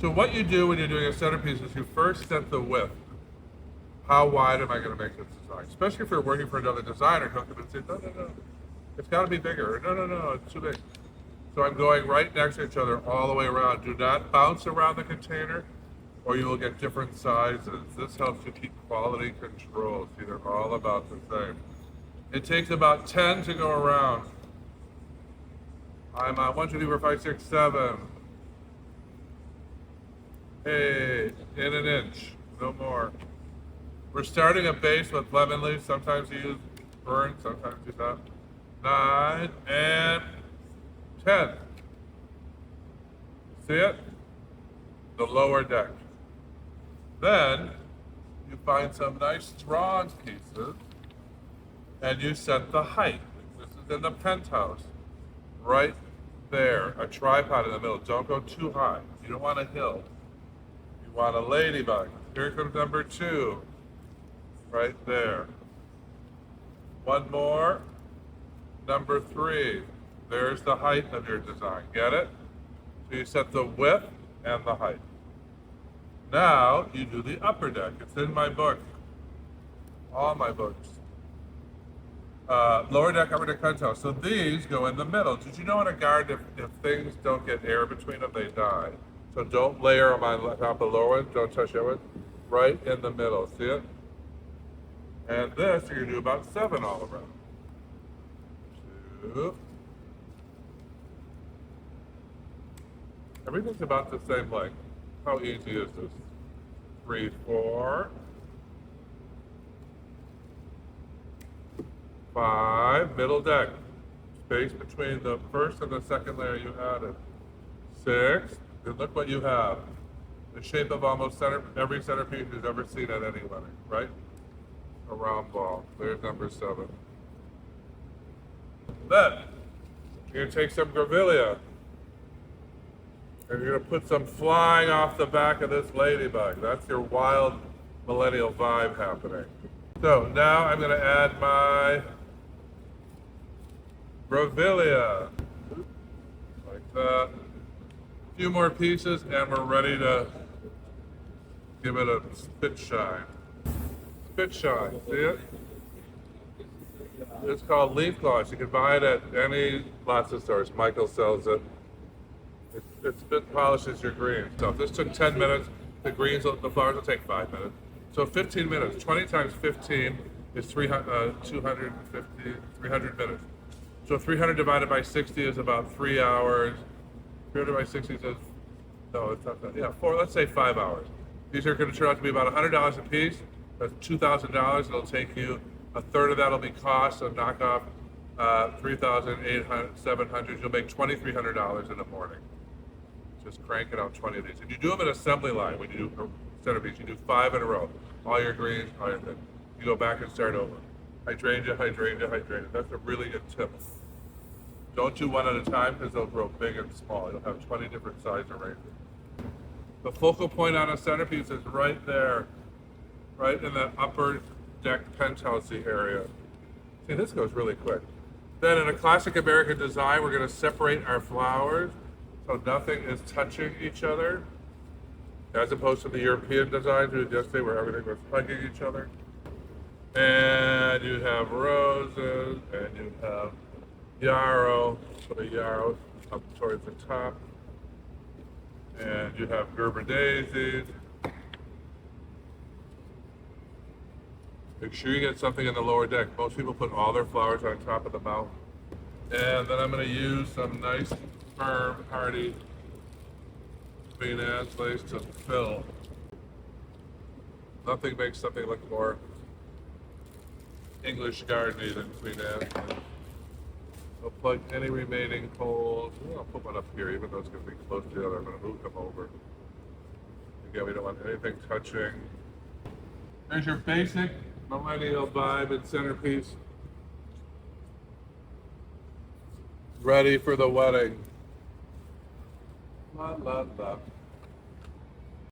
So what you do when you're doing a centerpiece is you first set the width. How wide am I going to make this design? Especially if you're working for another designer, he'll come and say, no, no, no, it's got to be bigger. Or, no, no, no, it's too big. So I'm going right next to each other all the way around. Do not bounce around the container or you will get different sizes. This helps you keep quality control. See, they're all about the same. It takes about 10 to go around. I'm on 1, 2, 3, 4, 5, 6, 7. Hey, in an inch, no more. We're starting a base with lemon leaves. Sometimes you use burn, sometimes you don't. 9 and 10. See it? The lower deck. Then you find some nice strong pieces and you set the height. This is in the penthouse. Right there. A tripod in the middle. Don't go too high. You don't want a hill. You want a ladybug. Here comes number 2. Right there. One more. Number 3. There's the height of your design. Get it? So you set the width and the height. Now you do the upper deck. It's in my book. All my books. Lower deck, upper deck, penthouse. So these go in the middle. Did you know in a garden, if things don't get air between them, they die? So don't layer them on top of the lower one. Don't touch that one. Right in the middle. See it? And this, you're going to do about 7 all around. 2. Everything's about the same length. How easy is this? 3, 4. 5, middle deck. Space between the first and the second layer you added. 6, and look what you have. The shape of almost every centerpiece you've ever seen at any wedding, right? A round ball. There's number 7. Then, you're gonna take some grevillea. And you're gonna put some flying off the back of this ladybug. That's your wild millennial vibe happening. So now I'm gonna add my grevillea. Like that. A few more pieces and we're ready to give it a spit shine. Spit shine, see it? It's called leaf gloss. You can buy it at any lots of stores. Michael sells it. It spit polishes your green stuff. This took 10 minutes. The flowers will take 5 minutes. So 15 minutes. 20 times 15 is 250, 300 minutes. So 300 divided by 60 is about 3 hours. 300 by 60 is, no, it's not that. Yeah, let's say 5 hours. These are going to turn out to be about $100 a piece. That's $2,000. It'll take you, a third of that will be cost, so knock off $3,800, $700. You'll make $2,300 in the morning. Just cranking out 20 of these. And you do them in assembly line when you do a centerpiece. You do 5 in a row. All your greens, all your things. You go back and start over. Hydrangea, hydrangea, hydrangea. That's a really good tip. Don't do one at a time because they'll grow big and small. You'll have 20 different size arrangements. The focal point on a centerpiece is right there, right in the upper deck penthousey area. See, this goes really quick. Then in a classic American design, we're going to separate our flowers so nothing is touching each other, as opposed to the European designs we did yesterday where everything was hugging each other. And you have roses, and you have yarrow, put a yarrow up towards the top. And you have Gerber daisies. Make sure you get something in the lower deck. Most people put all their flowers on top of the mountain. And then I'm going to use some nice, firm, hardy Queen Anne's lace to fill. Nothing makes something look more English gardeny than Queen Anne's lace. I'll plug any remaining holes. I'll put one up here, even though it's going to be close to the other. I'm going to move them over. Again, we don't want anything touching. There's your basic millennial vibe and centerpiece. Ready for the wedding. La la la.